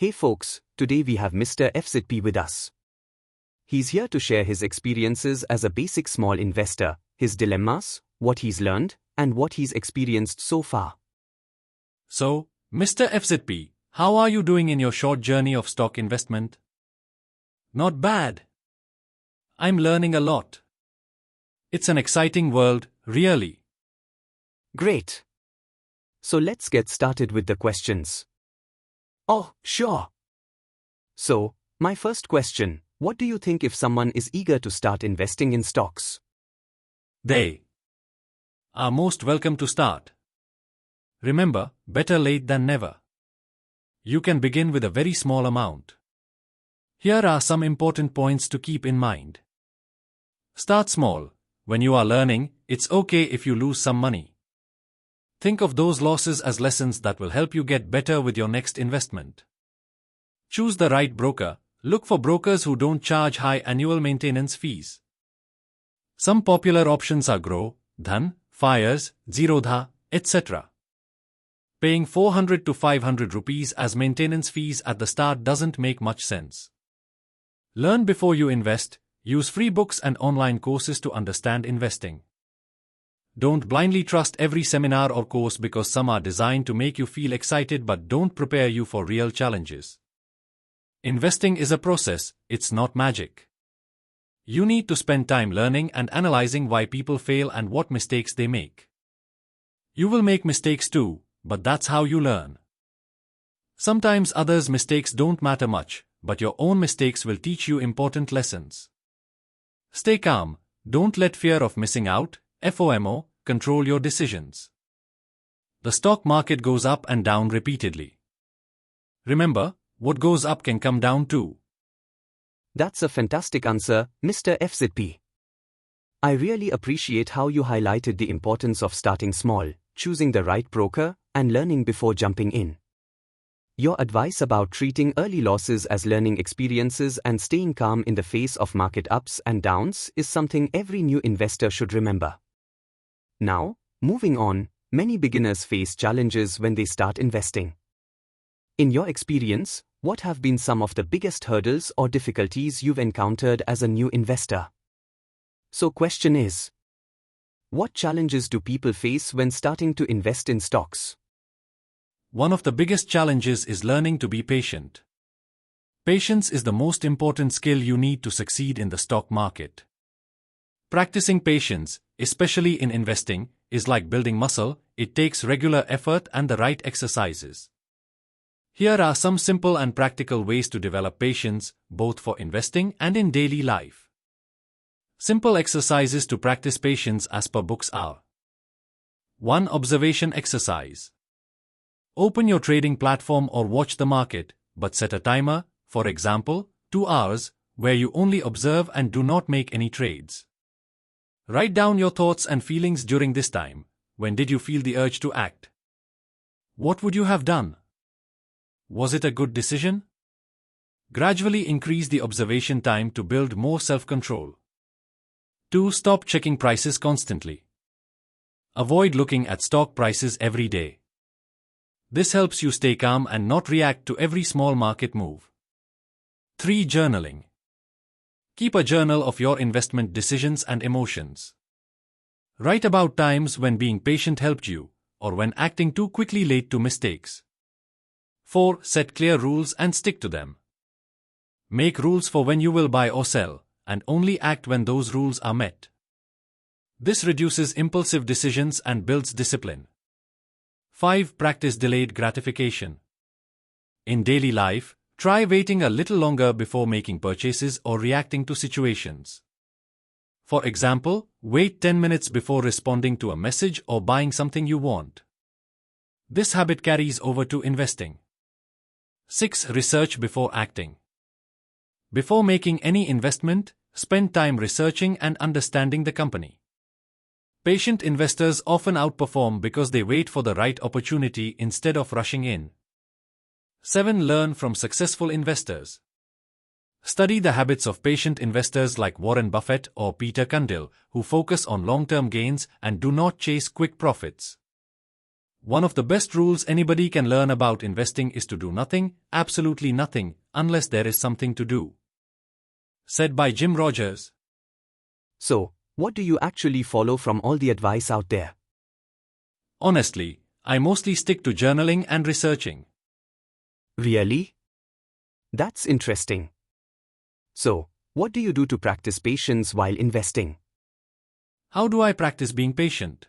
Hey folks, today we have Mr. FZP with us. He's here to share his experiences as a basic small investor, his dilemmas, what he's learned, and what he's experienced so far. So, Mr. FZP, how are you doing in your short journey of stock investment? Not bad. I'm learning a lot. It's an exciting world, really. Great. So let's get started with the questions. Oh, sure. So, my first question, what do you think if someone is eager to start investing in stocks? They are most welcome to start. Remember, better late than never. You can begin with a very small amount. Here are some important points to keep in mind. Start small. When you are learning, it's okay if you lose some money. Think of those losses as lessons that will help you get better with your next investment. Choose the right broker. Look for brokers who don't charge high annual maintenance fees. Some popular options are Groww, Dhan, Fires, Zerodha, etc. Paying 400 to 500 rupees as maintenance fees at the start doesn't make much sense. Learn before you invest. Use free books and online courses to understand investing. Don't blindly trust every seminar or course because some are designed to make you feel excited but don't prepare you for real challenges. Investing is a process, it's not magic. You need to spend time learning and analyzing why people fail and what mistakes they make. You will make mistakes too, but that's how you learn. Sometimes others' mistakes don't matter much, but your own mistakes will teach you important lessons. Stay calm, don't let fear of missing out, FOMO, control your decisions. The stock market goes up and down repeatedly. Remember, what goes up can come down too. That's a fantastic answer, Mr. FZP. I really appreciate how you highlighted the importance of starting small, choosing the right broker, and learning before jumping in. Your advice about treating early losses as learning experiences and staying calm in the face of market ups and downs is something every new investor should remember. Now, moving on, many beginners face challenges when they start investing. In your experience, what have been some of the biggest hurdles or difficulties you've encountered as a new investor? So question is, what challenges do people face when starting to invest in stocks? One of the biggest challenges is learning to be patient. Patience is the most important skill you need to succeed in the stock market. Practicing patience, especially in investing, is like building muscle. It takes regular effort and the right exercises. Here are some simple and practical ways to develop patience, both for investing and in daily life. Simple exercises to practice patience as per books are: 1. Observation exercise. Open your trading platform or watch the market, but set a timer, for example, 2 hours, where you only observe and do not make any trades. Write down your thoughts and feelings during this time. When did you feel the urge to act? What would you have done? Was it a good decision? Gradually increase the observation time to build more self-control. 2. Stop checking prices constantly. Avoid looking at stock prices every day. This helps you stay calm and not react to every small market move. 3. Journaling. Keep a journal of your investment decisions and emotions. Write about times when being patient helped you, or when acting too quickly led to mistakes. 4. Set clear rules and stick to them. Make rules for when you will buy or sell, and only act when those rules are met. This reduces impulsive decisions and builds discipline. 5. Practice delayed gratification. In daily life, try waiting a little longer before making purchases or reacting to situations. For example, wait 10 minutes before responding to a message or buying something you want. This habit carries over to investing. 6. Research before acting. Before making any investment, spend time researching and understanding the company. Patient investors often outperform because they wait for the right opportunity instead of rushing in. 7. Learn from successful investors. Study the habits of patient investors like Warren Buffett or Peter Cundill, who focus on long-term gains and do not chase quick profits. One of the best rules anybody can learn about investing is to do nothing, absolutely nothing, unless there is something to do. Said by Jim Rogers. So, what do you actually follow from all the advice out there? Honestly, I mostly stick to journaling and researching. Really? That's interesting. So, what do you do to practice patience while investing? How do I practice being patient?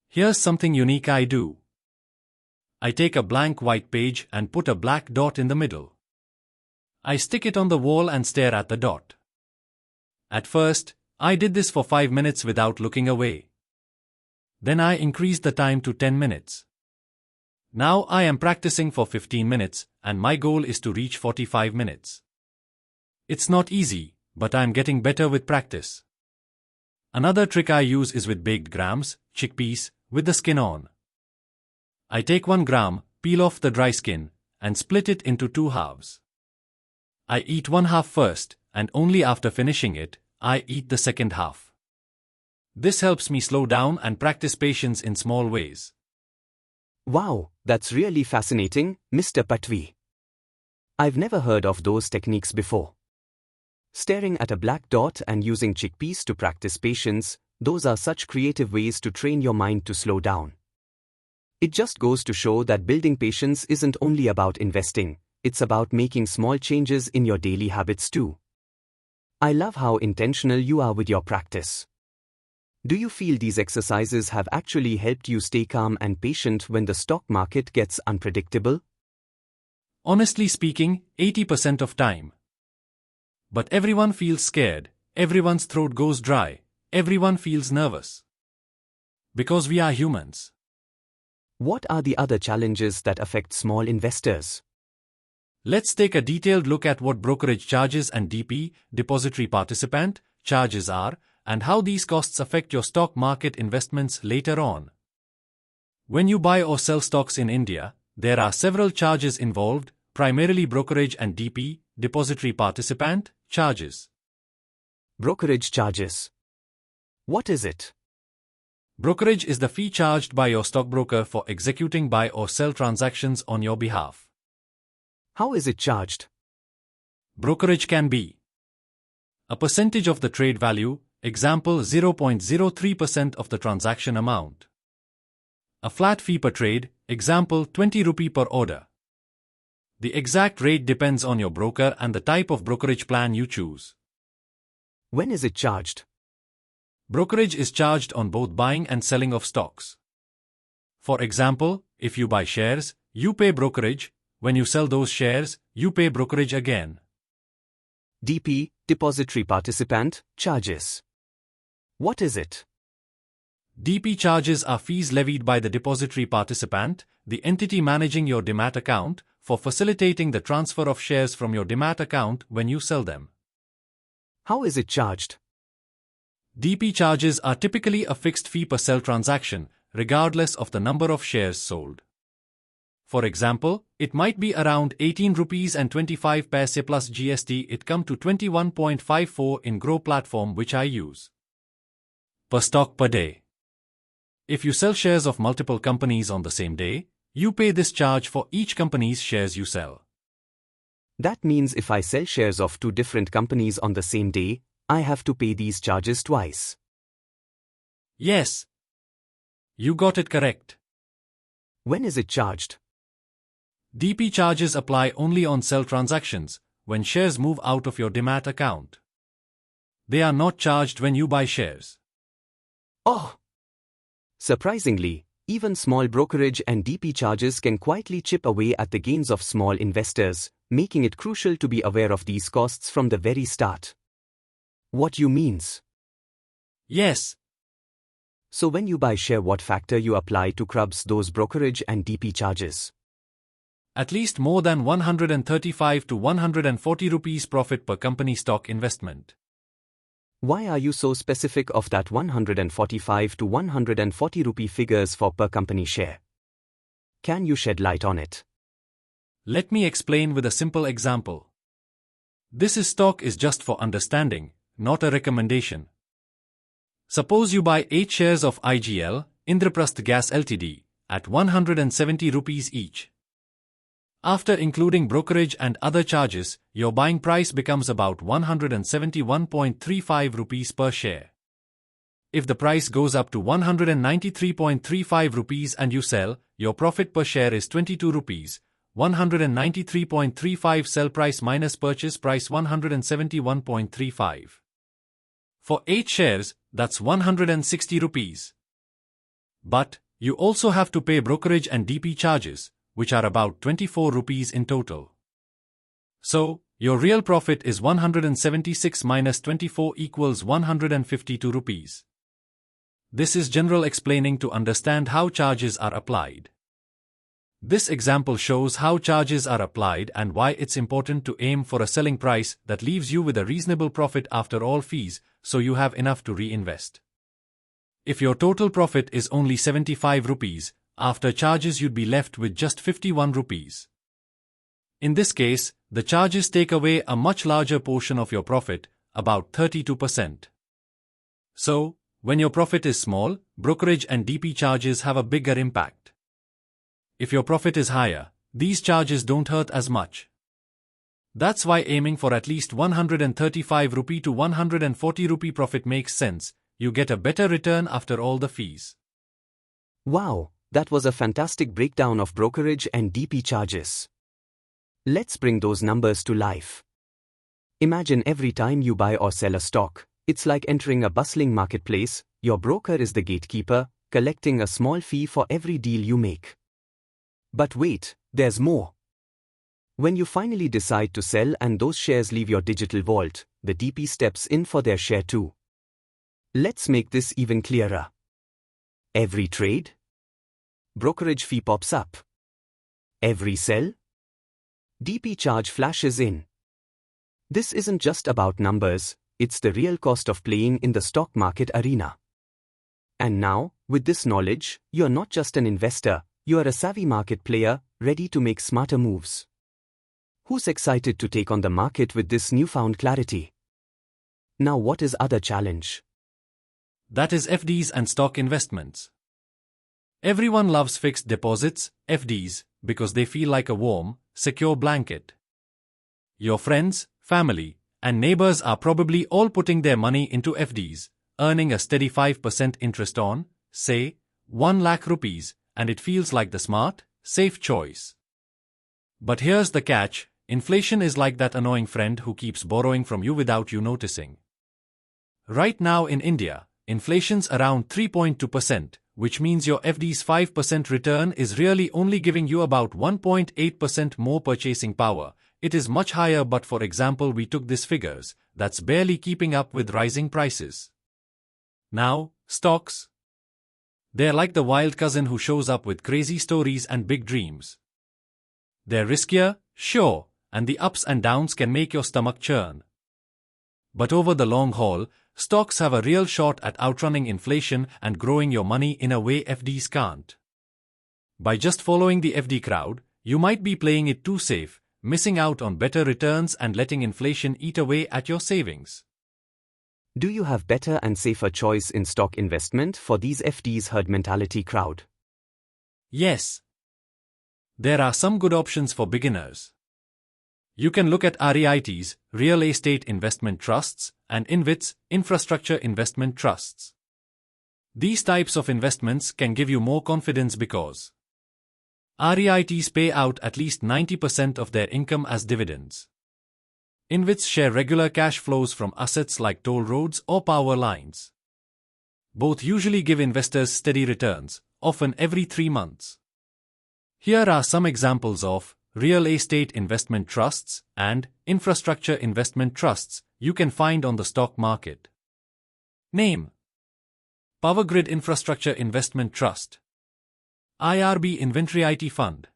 Here's something unique I do. I take a blank white page and put a black dot in the middle. I stick it on the wall and stare at the dot. At first, I did this for 5 minutes without looking away. Then I increased the time to 10 minutes. Now I am practicing for 15 minutes, and my goal is to reach 45 minutes. It's not easy, but I'm getting better with practice. Another trick I use is with baked grams, chickpeas, with the skin on. I take 1 gram, peel off the dry skin, and split it into 2 halves. I eat 1 half first, and only after finishing it, I eat the second half. This helps me slow down and practice patience in small ways. Wow, that's really fascinating, Mr. Patwi. I've never heard of those techniques before. Staring at a black dot and using chickpeas to practice patience, those are such creative ways to train your mind to slow down. It just goes to show that building patience isn't only about investing, it's about making small changes in your daily habits too. I love how intentional you are with your practice. Do you feel these exercises have actually helped you stay calm and patient when the stock market gets unpredictable? Honestly speaking, 80% of time. But everyone feels scared, everyone's throat goes dry, everyone feels nervous. Because we are humans. What are the other challenges that affect small investors? Let's take a detailed look at what brokerage charges and DP, depository participant, charges are, and how these costs affect your stock market investments later on. When you buy or sell stocks in India, there are several charges involved, primarily brokerage and DP, depository participant, charges. Brokerage charges. What is it? Brokerage is the fee charged by your stockbroker for executing buy or sell transactions on your behalf. How is it charged? Brokerage can be a percentage of the trade value, example 0.03% of the transaction amount. A flat fee per trade, example 20 rupee per order. The exact rate depends on your broker and the type of brokerage plan you choose. When is it charged? Brokerage is charged on both buying and selling of stocks. For example, if you buy shares, you pay brokerage. When you sell those shares, you pay brokerage again. DP, depository participant, charges. What is it? DP charges are fees levied by the depository participant, the entity managing your Demat account, for facilitating the transfer of shares from your Demat account when you sell them. How is it charged? DP charges are typically a fixed fee per sell transaction, regardless of the number of shares sold. For example, it might be around 18 rupees and 25 paise plus GST. It come to 21.54 in Groww platform which I use. Per stock per day. If you sell shares of multiple companies on the same day, you pay this charge for each company's shares you sell. That means if I sell shares of 2 different companies on the same day, I have to pay these charges twice. Yes. You got it correct. When is it charged? DP charges apply only on sell transactions, when shares move out of your Demat account. They are not charged when you buy shares. Oh! Surprisingly, even small brokerage and DP charges can quietly chip away at the gains of small investors, making it crucial to be aware of these costs from the very start. What you means? Yes. So when you buy share, what factor you apply to crubs those brokerage and DP charges? At least more than 135 to 140 rupees profit per company stock investment. Why are you so specific of that 145 to 140 rupee figures for per company share? Can you shed light on it? Let me explain with a simple example. This stock is just for understanding, not a recommendation. Suppose you buy 8 shares of IGL, Indraprasth Gas Ltd, at 170 rupees each. After including brokerage and other charges, your buying price becomes about 171.35 rupees per share. If the price goes up to 193.35 rupees and you sell, your profit per share is 22 rupees. 193.35 sell price minus purchase price 171.35. For 8 shares, that's 160 rupees. But you also have to pay brokerage and DP charges, which are about 24 rupees in total. So, your real profit is 176 minus 24 equals 152 rupees. This is general explaining to understand how charges are applied. This example shows how charges are applied and why it's important to aim for a selling price that leaves you with a reasonable profit after all fees, so you have enough to reinvest. If your total profit is only 75 rupees, after charges you'd be left with just 51 rupees. In this case, the charges take away a much larger portion of your profit, about 32%. So, when your profit is small, brokerage and DP charges have a bigger impact. If your profit is higher, these charges don't hurt as much. That's why aiming for at least 135 rupee to 140 rupee profit makes sense. You get a better return after all the fees. Wow, that was a fantastic breakdown of brokerage and DP charges. Let's bring those numbers to life. Imagine every time you buy or sell a stock, it's like entering a bustling marketplace. Your broker is the gatekeeper, collecting a small fee for every deal you make. But wait, there's more. When you finally decide to sell and those shares leave your digital vault, the DP steps in for their share too. Let's make this even clearer. Every trade, brokerage fee pops up. Every sell, DP charge flashes in. This isn't just about numbers, it's the real cost of playing in the stock market arena. And now, with this knowledge, you're not just an investor, you're a savvy market player, ready to make smarter moves. Who's excited to take on the market with this newfound clarity? Now what is other challenge? That is FDs and stock investments. Everyone loves fixed deposits, FDs, because they feel like a warm, secure blanket. Your friends, family, and neighbors are probably all putting their money into FDs, earning a steady 5% interest on, say, 1 lakh rupees, and it feels like the smart, safe choice. But here's the catch, inflation is like that annoying friend who keeps borrowing from you without you noticing. Right now in India, inflation's around 3.2%, which means your FD's 5% return is really only giving you about 1.8% more purchasing power. It is much higher, but for example we took these figures, that's barely keeping up with rising prices. Now, stocks. They're like the wild cousin who shows up with crazy stories and big dreams. They're riskier, sure, and the ups and downs can make your stomach churn. But over the long haul, stocks have a real shot at outrunning inflation and growing your money in a way FDs can't. By just following the FD crowd, you might be playing it too safe, missing out on better returns and letting inflation eat away at your savings. Do you have better and safer choice in stock investment for these FDs herd mentality crowd? Yes. There are some good options for beginners. You can look at REITs, real estate investment trusts, and INVITs, infrastructure investment trusts. These types of investments can give you more confidence because REITs pay out at least 90% of their income as dividends. INVITs share regular cash flows from assets like toll roads or power lines. Both usually give investors steady returns, often every 3 months. Here are some examples of real estate investment trusts and infrastructure investment trusts you can find on the stock market. Name: Power Grid Infrastructure Investment Trust, IRB Inventory IT Fund,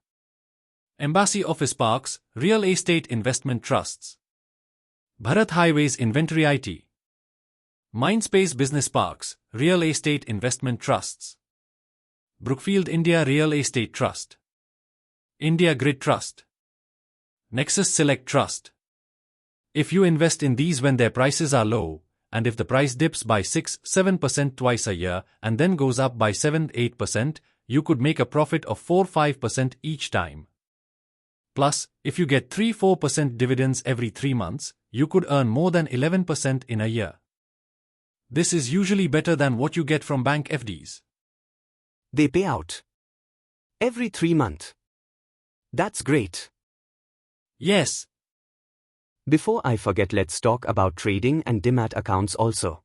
Embassy Office Parks Real Estate Investment Trusts, Bharat Highways Inventory IT, Mindspace Business Parks Real Estate Investment Trusts, Brookfield India Real Estate Trust, India Grid Trust, Nexus Select Trust. If you invest in these when their prices are low, and if the price dips by 6-7% twice a year and then goes up by 7-8%, you could make a profit of 4-5% each time. Plus, if you get 3-4% dividends every 3 months, you could earn more than 11% in a year. This is usually better than what you get from bank FDs. They pay out every 3 months. That's great. Yes. Before I forget, let's talk about trading and Demat accounts also.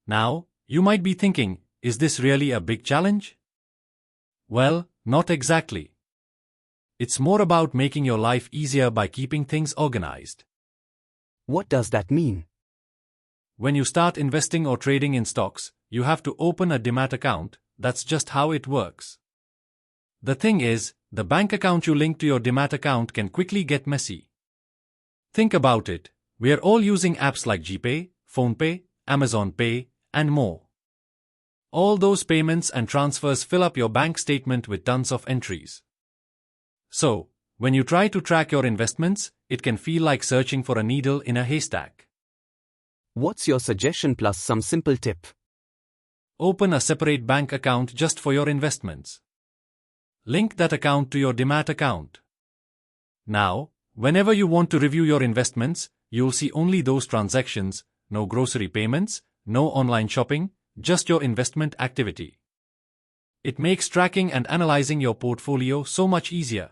Now, you might be thinking, is this really a big challenge? Well, not exactly. It's more about making your life easier by keeping things organized. What does that mean? When you start investing or trading in stocks, you have to open a Demat account. That's just how it works. The thing is, the bank account you link to your Demat account can quickly get messy. Think about it. We are all using apps like GPay, PhonePe, Amazon Pay, and more. All those payments and transfers fill up your bank statement with tons of entries. So, when you try to track your investments, it can feel like searching for a needle in a haystack. What's your suggestion plus some simple tip? Open a separate bank account just for your investments. Link that account to your Demat account. Now, whenever you want to review your investments, you'll see only those transactions, no grocery payments, no online shopping, just your investment activity. It makes tracking and analyzing your portfolio so much easier.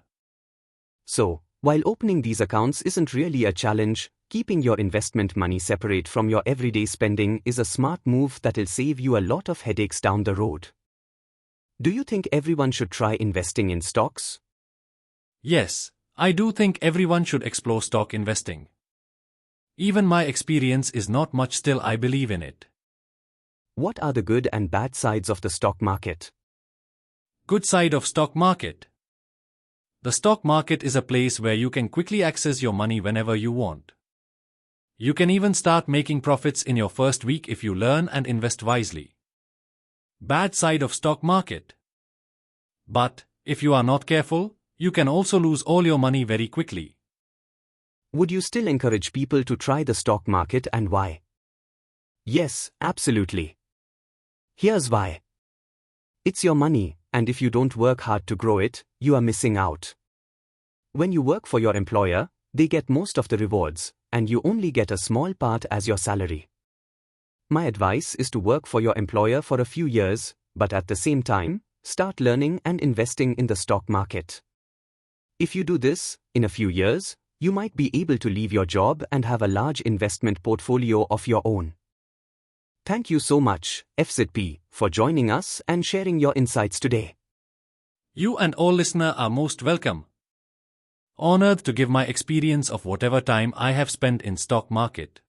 So, while opening these accounts isn't really a challenge, keeping your investment money separate from your everyday spending is a smart move that'll save you a lot of headaches down the road. Do you think everyone should try investing in stocks? Yes, I do think everyone should explore stock investing. Even my experience is not much, still I believe in it. What are the good and bad sides of the stock market? Good side of stock market. The stock market is a place where you can quickly access your money whenever you want. You can even start making profits in your first week if you learn and invest wisely. Bad side of stock market. But, if you are not careful, you can also lose all your money very quickly. Would you still encourage people to try the stock market and why? Yes, absolutely. Here's why. It's your money, and if you don't work hard to grow it, you are missing out. When you work for your employer, they get most of the rewards, and you only get a small part as your salary. My advice is to work for your employer for a few years, but at the same time, start learning and investing in the stock market. If you do this, in a few years, you might be able to leave your job and have a large investment portfolio of your own. Thank you so much, FZP, for joining us and sharing your insights today. You and all listeners are most welcome. Honored to give my experience of whatever time I have spent in stock market.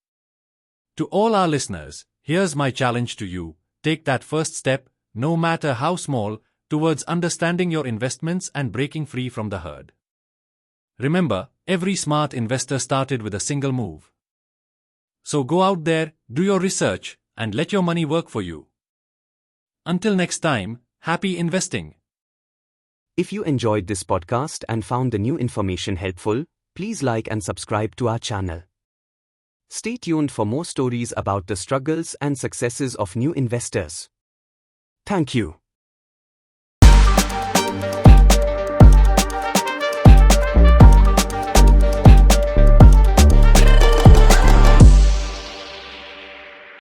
To all our listeners, here's my challenge to you. Take that first step, no matter how small, towards understanding your investments and breaking free from the herd. Remember, every smart investor started with a single move. So go out there, do your research, and let your money work for you. Until next time, happy investing. If you enjoyed this podcast and found the new information helpful, please like and subscribe to our channel. Stay tuned for more stories about the struggles and successes of new investors. Thank you.